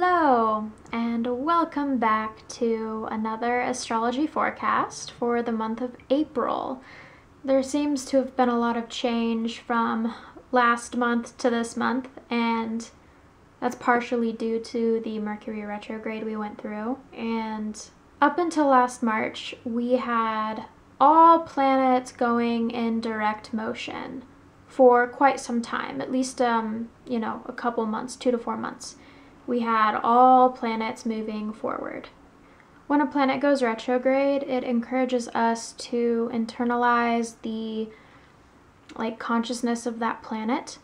Hello, and welcome back to another astrology forecast for the month of April. There seems to have been a lot of change from last month to this month, and that's partially due to the Mercury retrograde we went through. And up until last March, we had all planets going in direct motion for quite some time, at least, a couple months, 2 to 4 months. We had all planets moving forward. When a planet goes retrograde, it encourages us to internalize the consciousness of that planet.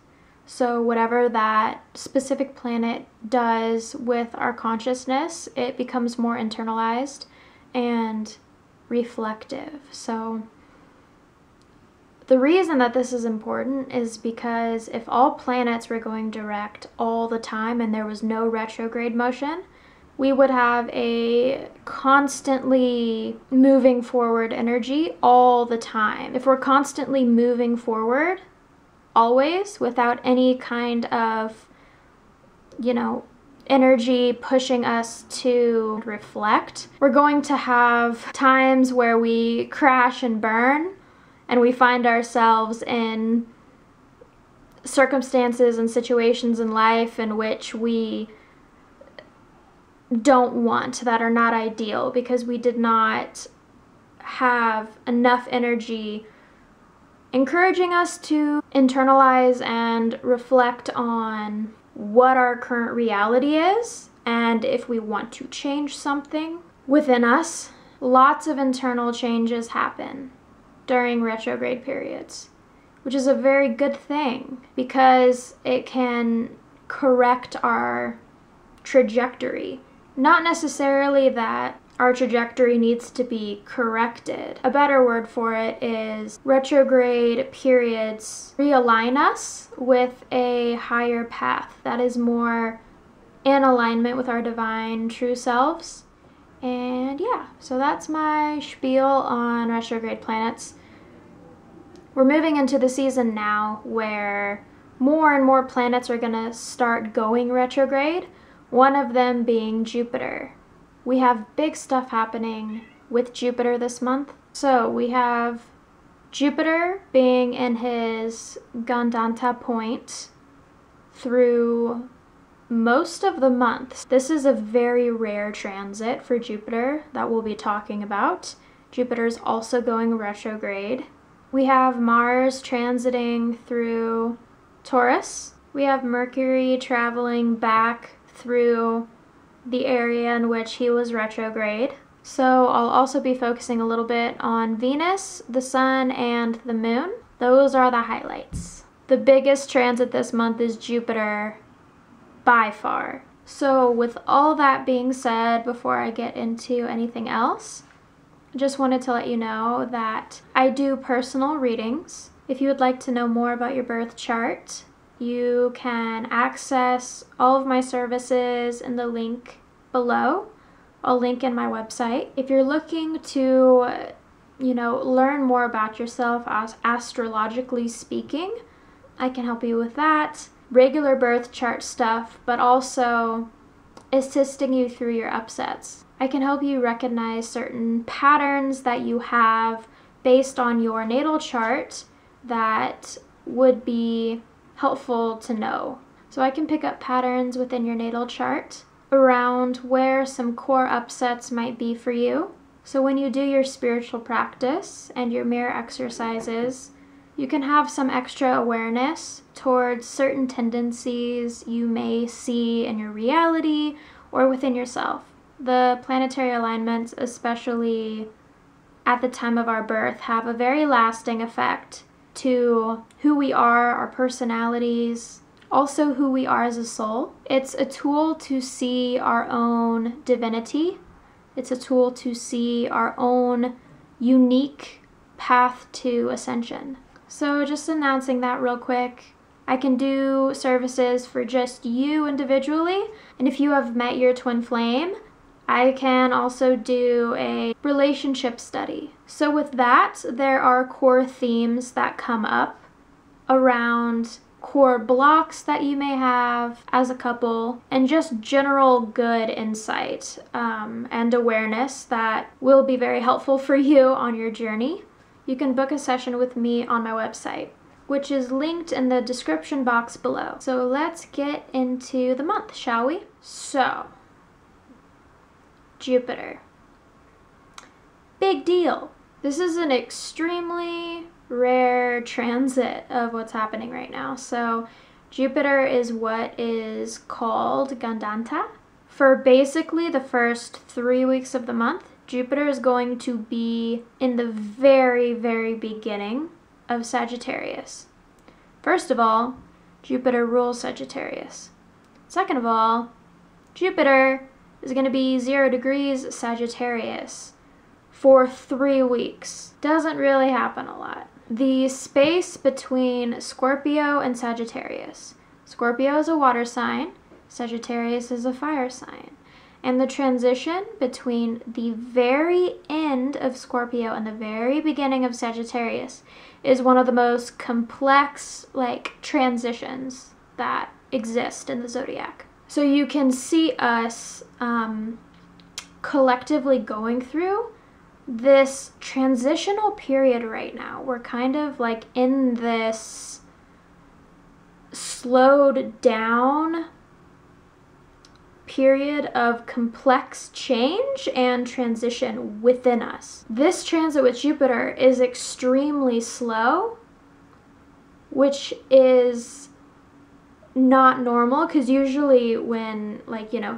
So whatever that specific planet does with our consciousness, it becomes more internalized and reflective. So the reason that this is important is because if all planets were going direct all the time and there was no retrograde motion, we would have a constantly moving forward energy all the time. If we're constantly moving forward, always, without any kind of, energy pushing us to reflect, we're going to have times where we crash and burn, and we find ourselves in circumstances and situations in life in which we don't want, that are not ideal, because we did not have enough energy encouraging us to internalize and reflect on what our current reality is, and if we want to change something within us. Lots of internal changes happen during retrograde periods, which is a very good thing because it can correct our trajectory. Not necessarily that our trajectory needs to be corrected. A better word for it is retrograde periods realign us with a higher path that is more in alignment with our divine true selves. And yeah, so that's my spiel on retrograde planets. We're moving into the season now where more and more planets are going to start going retrograde, one of them being Jupiter. We have big stuff happening with Jupiter this month. So we have Jupiter being in his Gandanta point through most of the month. This is a very rare transit for Jupiter that we'll be talking about. Jupiter's also going retrograde. We have Mars transiting through Taurus. We have Mercury traveling back through the area in which he was retrograde. So I'll also be focusing a little bit on Venus, the Sun, and the Moon. Those are the highlights. The biggest transit this month is Jupiter by far. So with all that being said, before I get into anything else, I just wanted to let you know that I do personal readings. If you would like to know more about your birth chart, you can access all of my services in the link below. I'll link in my website. If you're looking to, learn more about yourself astrologically speaking, I can help you with that. Regular birth chart stuff, but also assisting you through your upsets. I can help you recognize certain patterns that you have based on your natal chart that would be helpful to know. So I can pick up patterns within your natal chart around where some core upsets might be for you. So when you do your spiritual practice and your mirror exercises, you can have some extra awareness towards certain tendencies you may see in your reality or within yourself. The planetary alignments, especially at the time of our birth, have a very lasting effect to who we are, our personalities, also who we are as a soul. It's a tool to see our own divinity. It's a tool to see our own unique path to ascension. So just announcing that real quick. I can do services for just you individually, and if you have met your twin flame, I can also do a relationship study. So with that, there are core themes that come up around core blocks that you may have as a couple, and just general good insight and awareness that will be very helpful for you on your journey, you can book a session with me on my website, which is linked in the description box below. So let's get into the month, shall we? So, Jupiter. Big deal. This is an extremely rare transit of what's happening right now. So Jupiter is what is called Gandanta. For basically the first 3 weeks of the month, Jupiter is going to be in the very, very beginning of Sagittarius. First of all, Jupiter rules Sagittarius. Second of all, Jupiter is going to be 0 degrees Sagittarius for 3 weeks. Doesn't really happen a lot. The space between Scorpio and Sagittarius. Scorpio is a water sign, Sagittarius is a fire sign. And the transition between the very end of Scorpio and the very beginning of Sagittarius is one of the most complex, transitions that exist in the zodiac. So you can see us collectively going through this transitional period right now. We're kind of in this slowed down period of complex change and transition within us. This transit with Jupiter is extremely slow, which is not normal, because usually when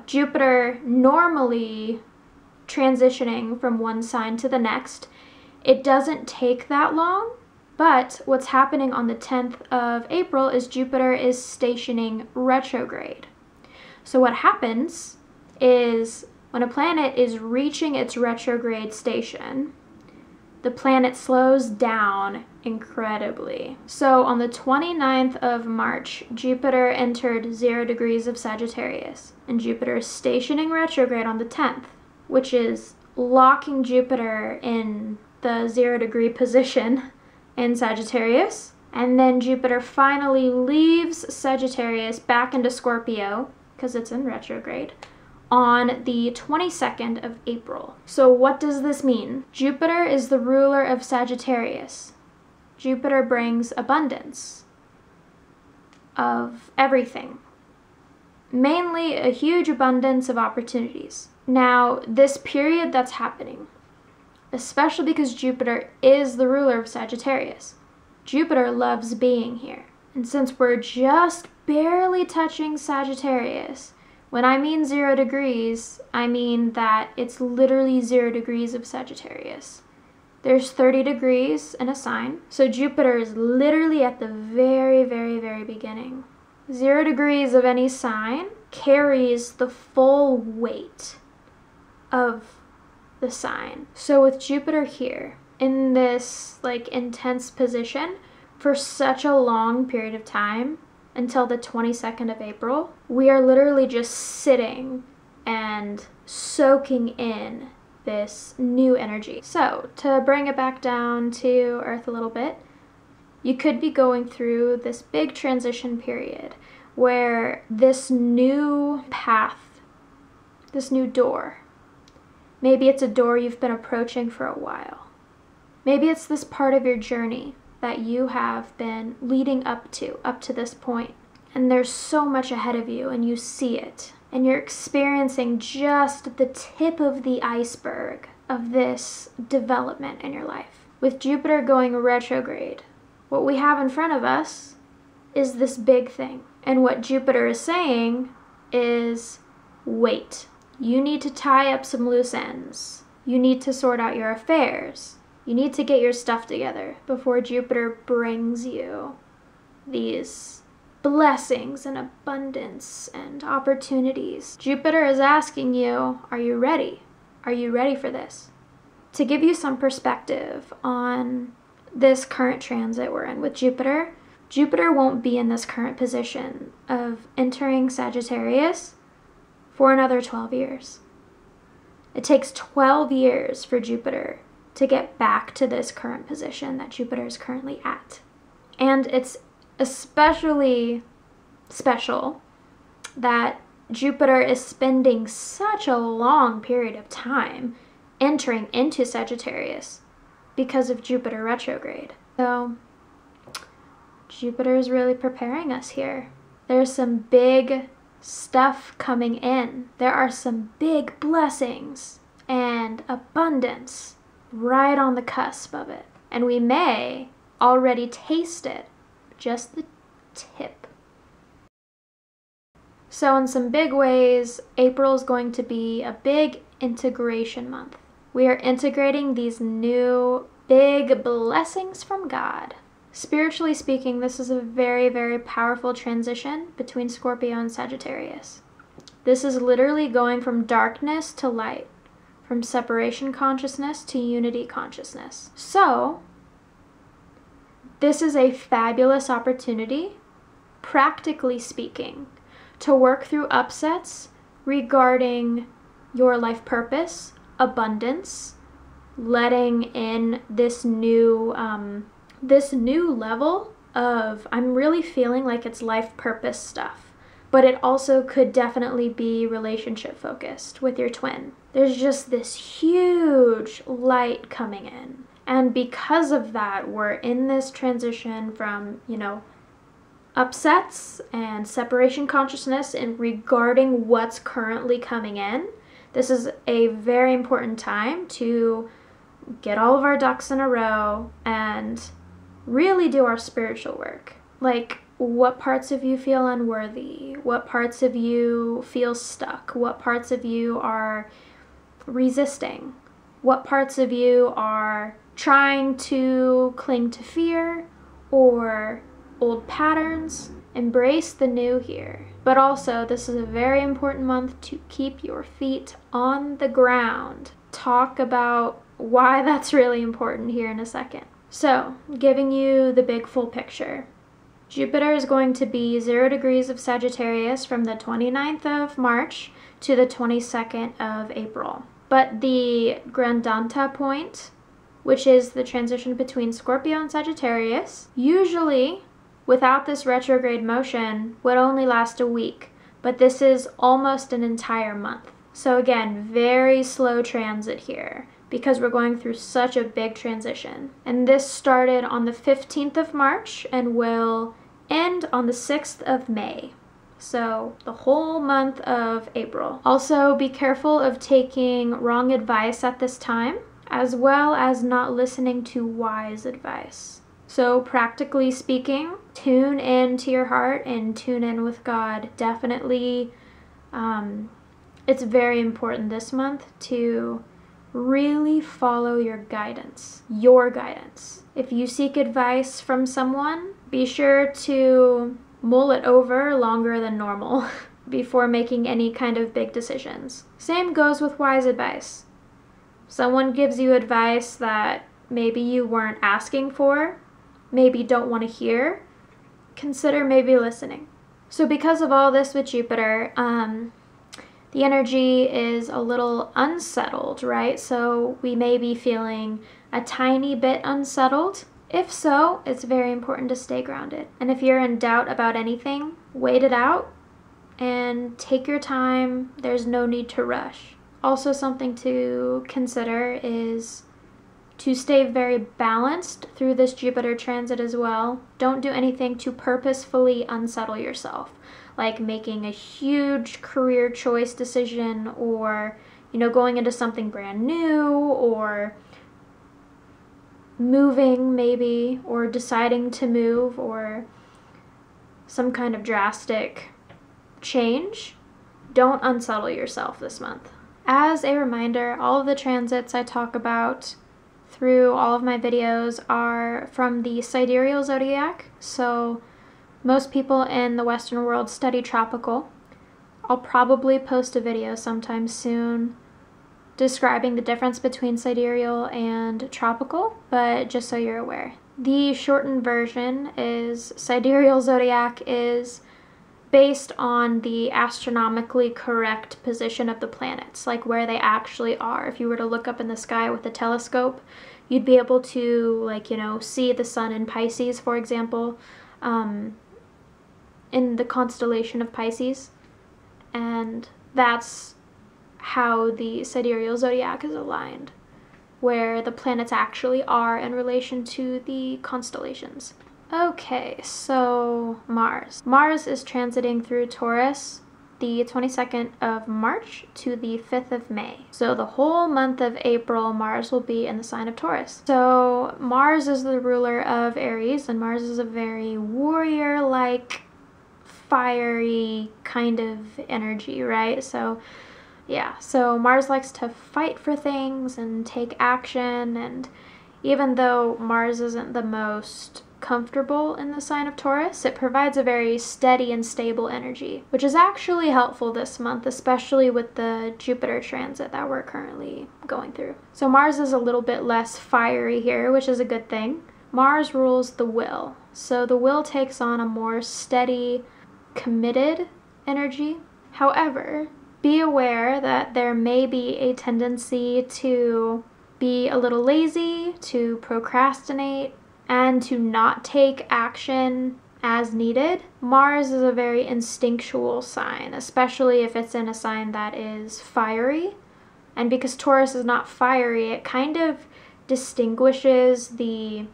Jupiter normally transitioning from one sign to the next, it doesn't take that long. But what's happening on the 10th of April is Jupiter is stationing retrograde. So what happens is when a planet is reaching its retrograde station, the planet slows down incredibly. So on the 29th of March, Jupiter entered 0 degrees of Sagittarius, and Jupiter is stationing retrograde on the 10th, which is locking Jupiter in the 0 degree position in Sagittarius. And then Jupiter finally leaves Sagittarius back into Scorpio, because it's in retrograde, on the 22nd of April. So what does this mean? Jupiter is the ruler of Sagittarius. Jupiter brings abundance of everything, mainly a huge abundance of opportunities. Now, this period that's happening, especially because Jupiter is the ruler of Sagittarius, Jupiter loves being here. And since we're just barely touching Sagittarius, when I mean 0 degrees, I mean that it's literally 0 degrees of Sagittarius. There's 30 degrees in a sign, so Jupiter is literally at the very, very, very beginning. 0 degrees of any sign carries the full weight of the sign. So with Jupiter here in this intense position for such a long period of time until the 22nd of April, we are literally just sitting and soaking in this new energy. So to bring it back down to earth a little bit, you could be going through this big transition period where this new path, this new door, maybe it's a door you've been approaching for a while. Maybe it's this part of your journey that you have been leading up to this point. And there's so much ahead of you and you see it. And you're experiencing just the tip of the iceberg of this development in your life. With Jupiter going retrograde, what we have in front of us is this big thing. And what Jupiter is saying is, wait. You need to tie up some loose ends. You need to sort out your affairs. You need to get your stuff together before Jupiter brings you these blessings and abundance and opportunities. Jupiter is asking you, are you ready? Are you ready for this? To give you some perspective on this current transit we're in with Jupiter, Jupiter won't be in this current position of entering Sagittarius for another 12 years. It takes 12 years for Jupiter to get back to this current position that Jupiter is currently at. And it's especially special that Jupiter is spending such a long period of time entering into Sagittarius because of Jupiter retrograde. So Jupiter is really preparing us here. There's some big stuff coming in. There are some big blessings and abundance right on the cusp of it. And we may already taste it, just the tip. So in some big ways, April is going to be a big integration month. We are integrating these new big blessings from God. Spiritually speaking, this is a very, very powerful transition between Scorpio and Sagittarius. This is literally going from darkness to light, from separation consciousness to unity consciousness. So, this is a fabulous opportunity, practically speaking, to work through upsets regarding your life purpose, abundance, letting in this new level of, I'm really feeling like it's life purpose stuff, but it also could definitely be relationship focused with your twin. There's just this huge light coming in. And because of that, we're in this transition from, upsets and separation consciousness and regarding what's currently coming in. This is a very important time to get all of our ducks in a row and really do our spiritual work. Like, what parts of you feel unworthy? What parts of you feel stuck? What parts of you are resisting? What parts of you are trying to cling to fear or old patterns? Embrace the new here. But also, this is a very important month to keep your feet on the ground. Talk about why that's really important here in a second. So, giving you the big full picture. Jupiter is going to be 0 degrees of Sagittarius from the 29th of March to the 22nd of April. But the Grandanta point, which is the transition between Scorpio and Sagittarius, usually without this retrograde motion would only last a week, but this is almost an entire month. So again, very slow transit here because we're going through such a big transition. And this started on the 15th of March and will end on the 6th of May. So the whole month of April. Also, be careful of taking wrong advice at this time, as well as not listening to wise advice. So practically speaking, tune in to your heart and tune in with God. Definitely, it's very important this month to really follow your guidance, If you seek advice from someone, be sure to mull it over longer than normal before making any kind of big decisions. Same goes with wise advice. Someone gives you advice that maybe you weren't asking for, maybe don't want to hear, consider maybe listening. So because of all this with Jupiter, the energy is a little unsettled, right? So we may be feeling a tiny bit unsettled. If so, it's very important to stay grounded. And if you're in doubt about anything, wait it out and take your time. There's no need to rush. Also, something to consider is to stay very balanced through this Jupiter transit as well. Don't do anything to purposefully unsettle yourself, like making a huge career choice decision or, going into something brand new or moving maybe, or deciding to move, or some kind of drastic change. Don't unsettle yourself this month. As a reminder, all of the transits I talk about through all of my videos are from the sidereal zodiac. So most people in the Western world study tropical. I'll probably post a video sometime soon describing the difference between sidereal and tropical, but just so you're aware. The shortened version is sidereal zodiac is based on the astronomically correct position of the planets, like where they actually are. If you were to look up in the sky with a telescope, you'd be able to, see the sun in Pisces, for example. in the constellation of Pisces, and that's how the sidereal zodiac is aligned, where the planets actually are in relation to the constellations. Okay, so Mars. Mars is transiting through Taurus the 22nd of March to the 5th of May. So the whole month of April, Mars will be in the sign of Taurus. So Mars is the ruler of Aries, and Mars is a very warrior-like, fiery kind of energy, right? So yeah, so Mars likes to fight for things and take action, and even though Mars isn't the most comfortable in the sign of Taurus, it provides a very steady and stable energy, which is actually helpful this month, especially with the Jupiter transit that we're currently going through. So Mars is a little bit less fiery here, which is a good thing. Mars rules the will, so the will takes on a more steady, committed energy. However, be aware that there may be a tendency to be a little lazy, to procrastinate, and to not take action as needed. Mars is a very instinctual sign, especially if it's in a sign that is fiery. And because Taurus is not fiery, it kind of distinguishes the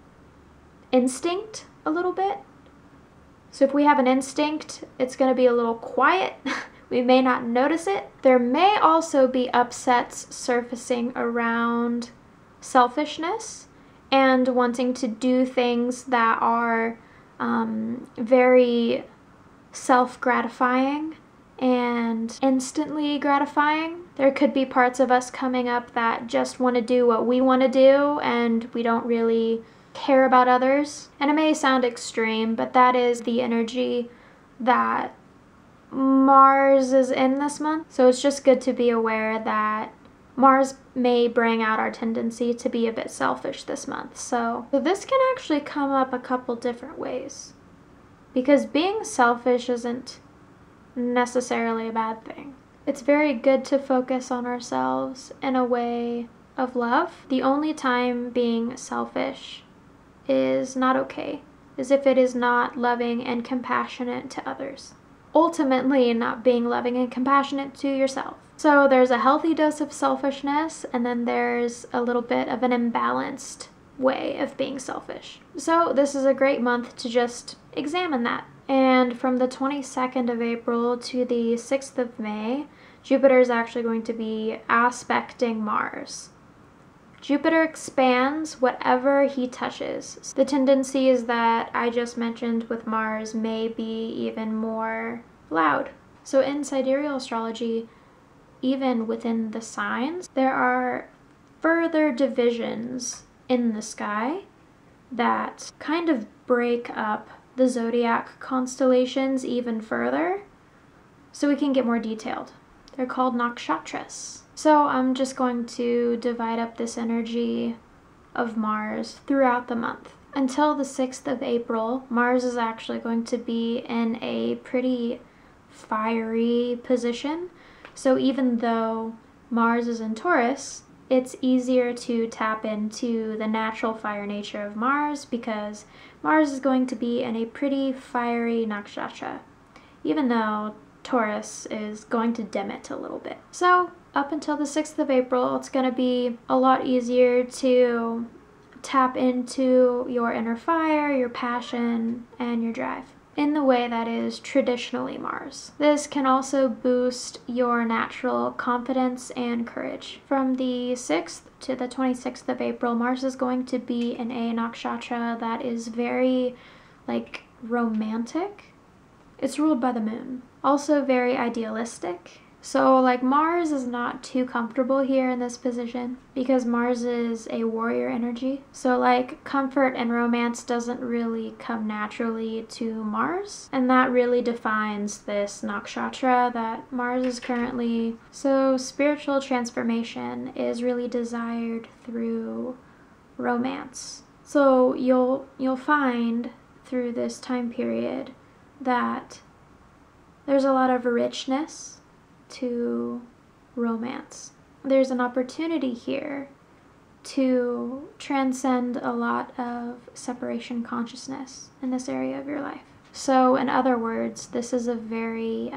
instinct a little bit. So if we have an instinct, it's going to be a little quiet. We may not notice it. There may also be upsets surfacing around selfishness and wanting to do things that are very self-gratifying and instantly gratifying. There could be parts of us coming up that just want to do what we want to do, and we don't really care about others. And it may sound extreme, but that is the energy that Mars is in this month. So it's just good to be aware that Mars may bring out our tendency to be a bit selfish this month. So this can actually come up a couple different ways, because being selfish isn't necessarily a bad thing. It's very good to focus on ourselves in a way of love. The only time being selfish is not okay is if it is not loving and compassionate to others. Ultimately, not being loving and compassionate to yourself. So there's a healthy dose of selfishness, and then there's a little bit of an imbalanced way of being selfish. So this is a great month to just examine that. And from the 22nd of April to the 6th of May, Jupiter is actually going to be aspecting Mars. Jupiter expands whatever he touches. The tendency is that I just mentioned with Mars may be even more loud. So in sidereal astrology, even within the signs, there are further divisions in the sky that kind of break up the zodiac constellations even further, so we can get more detailed. They're called nakshatras. So I'm just going to divide up this energy of Mars throughout the month. Until the 6th of April, Mars is actually going to be in a pretty fiery position. So even though Mars is in Taurus, it's easier to tap into the natural fire nature of Mars, because Mars is going to be in a pretty fiery nakshatra, even though Taurus is going to dim it a little bit. So up until the 6th of April, it's going to be a lot easier to tap into your inner fire, your passion, and your drive in the way that is traditionally Mars. This can also boost your natural confidence and courage. From the 6th to the 26th of April, Mars is going to be in a nakshatra that is very, romantic. It's ruled by the moon. Also very idealistic. So Mars is not too comfortable here in this position, because Mars is a warrior energy. So comfort and romance doesn't really come naturally to Mars, and that really defines this nakshatra that Mars is currently. So spiritual transformation is really desired through romance. So you'll find through this time period that there's a lot of richness to romance. There's an opportunity here to transcend a lot of separation consciousness in this area of your life. So in other words, this is a very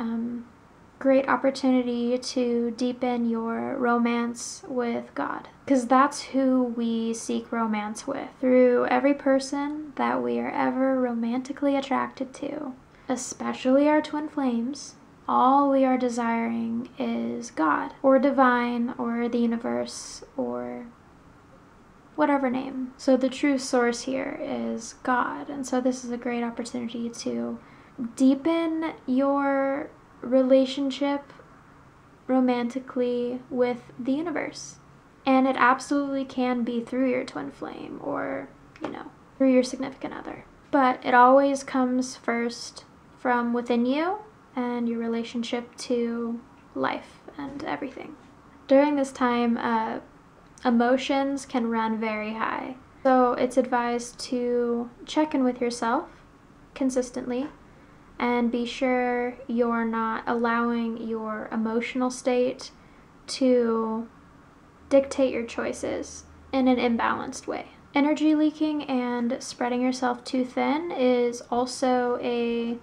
great opportunity to deepen your romance with God, because that's who we seek romance with. Through every person that we are ever romantically attracted to, especially our twin flames, all we are desiring is God, or divine, or the universe, or whatever name. So the true source here is God, and so this is a great opportunity to deepen your relationship romantically with the universe. And it absolutely can be through your twin flame, or, through your significant other. But it always comes first from within you and your relationship to life and everything. During this time, emotions can run very high. So it's advised to check in with yourself consistently and be sure you're not allowing your emotional state to dictate your choices in an imbalanced way. Energy leaking and spreading yourself too thin is also a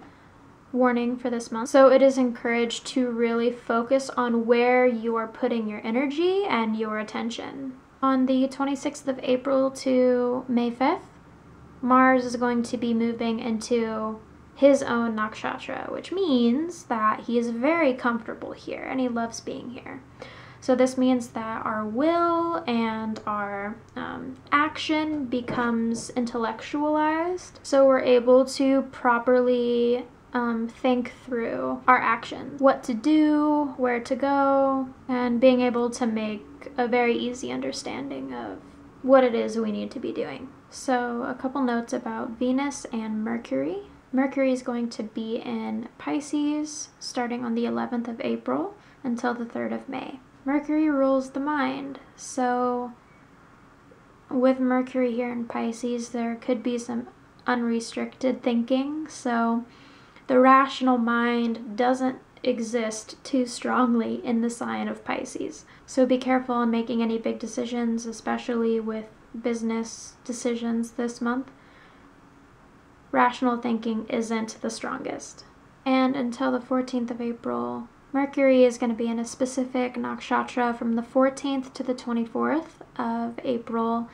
warning for this month. So it is encouraged to really focus on where you are putting your energy and your attention. On the 26th of April to May 5th, Mars is going to be moving into his own nakshatra, which means that he is very comfortable here and he loves being here. So this means that our will and our action becomes intellectualized, so we're able to properly think through our actions, what to do, where to go, and being able to make a very easy understanding of what it is we need to be doing. So a couple notes about Venus and Mercury. Mercury is going to be in Pisces starting on the 11th of April until the 3rd of May. Mercury rules the mind, so with Mercury here in Pisces, there could be some unrestricted thinking, so the rational mind doesn't exist too strongly in the sign of Pisces. So be careful in making any big decisions, especially with business decisions this month. Rational thinking isn't the strongest. And until the 14th of April, Mercury is going to be in a specific nakshatra from the 14th to the 24th of April.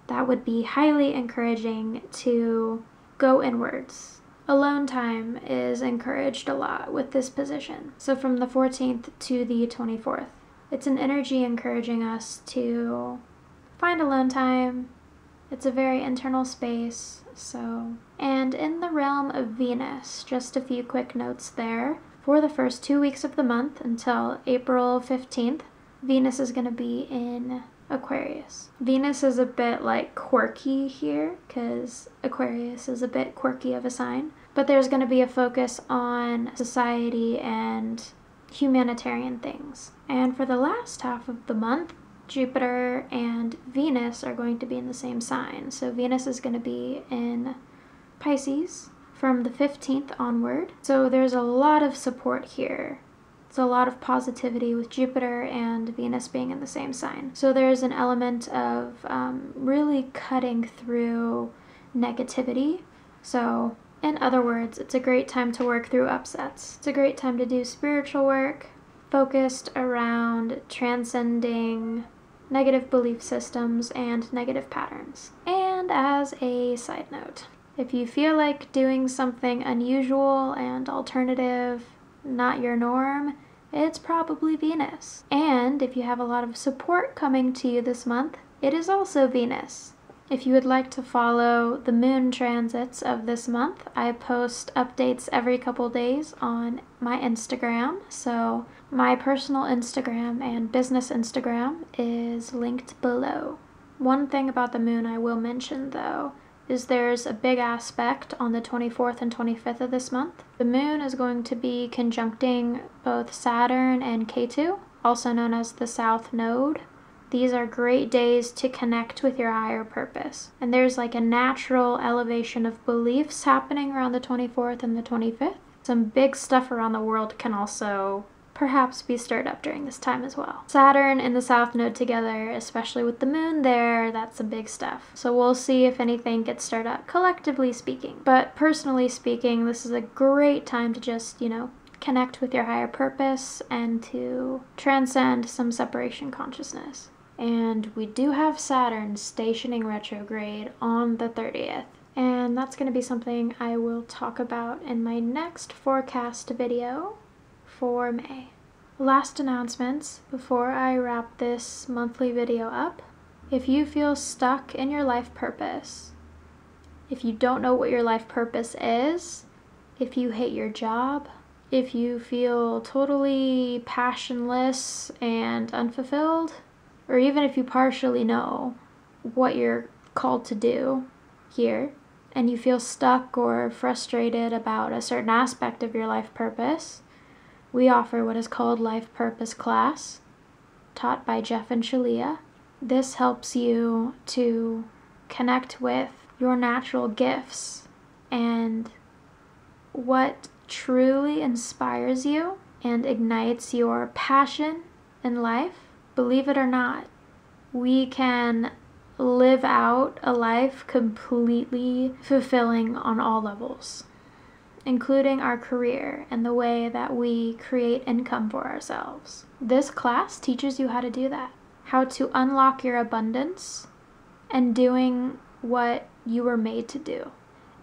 That would be highly encouraging to go inwards. Alone time is encouraged a lot with this position. So from the 14th to the 24th, it's an energy encouraging us to find alone time. It's a very internal space, and in the realm of Venus, just a few quick notes there. For the first 2 weeks of the month until April 15th, Venus is going to be in Aquarius. Venus is a bit like quirky here, because Aquarius is a bit quirky of a sign, but there's going to be a focus on society and humanitarian things. And for the last half of the month, Jupiter and Venus are going to be in the same sign. So Venus is going to be in Pisces from the 15th onward. So there's a lot of support here. It's a lot of positivity with Jupiter and Venus being in the same sign. So there's an element of really cutting through negativity. So in other words, it's a great time to work through upsets. It's a great time to do spiritual work focused around transcending negative belief systems and negative patterns. And as a side note, if you feel like doing something unusual and alternative, not your norm, it's probably Venus. And if you have a lot of support coming to you this month, it is also Venus. If you would like to follow the moon transits of this month, I post updates every couple days on my Instagram. So my personal Instagram and business Instagram is linked below. One thing about the moon I will mention though is there's a big aspect on the 24th and 25th of this month. The moon is going to be conjuncting both Saturn and Ketu, also known as the South Node. These are great days to connect with your higher purpose. And there's like a natural elevation of beliefs happening around the 24th and the 25th. Some big stuff around the world can also perhaps be stirred up during this time as well. Saturn and the South Node together, especially with the moon there, that's some big stuff. So we'll see if anything gets stirred up, collectively speaking. But personally speaking, this is a great time to just, connect with your higher purpose and to transcend some separation consciousness. And we do have Saturn stationing retrograde on the 30th. And that's going to be something I will talk about in my next forecast video for May. Last announcements before I wrap this monthly video up. If you feel stuck in your life purpose, if you don't know what your life purpose is, if you hate your job, if you feel totally passionless and unfulfilled, or even if you partially know what you're called to do here, and you feel stuck or frustrated about a certain aspect of your life purpose, we offer what is called Life Purpose Class, taught by Jeff and Shalia. This helps you to connect with your natural gifts and what truly inspires you and ignites your passion in life. Believe it or not, we can live out a life completely fulfilling on all levels, including our career and the way that we create income for ourselves. This class teaches you how to do that, how to unlock your abundance and doing what you were made to do.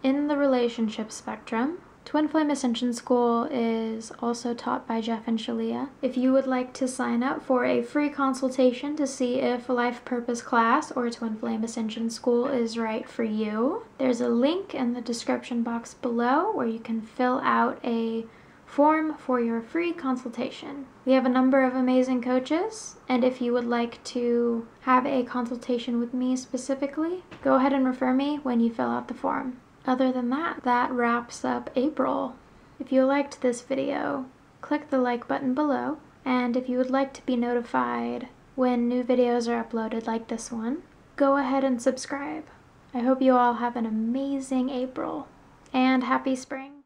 In the relationship spectrum, Twin Flame Ascension School is also taught by Jeff and Shalia. If you would like to sign up for a free consultation to see if Life Purpose Class or Twin Flame Ascension School is right for you, there's a link in the description box below where you can fill out a form for your free consultation. We have a number of amazing coaches, and if you would like to have a consultation with me specifically, go ahead and refer me when you fill out the form. Other than that, that wraps up April. If you liked this video, click the like button below, and if you would like to be notified when new videos are uploaded like this one, go ahead and subscribe. I hope you all have an amazing April, and happy spring!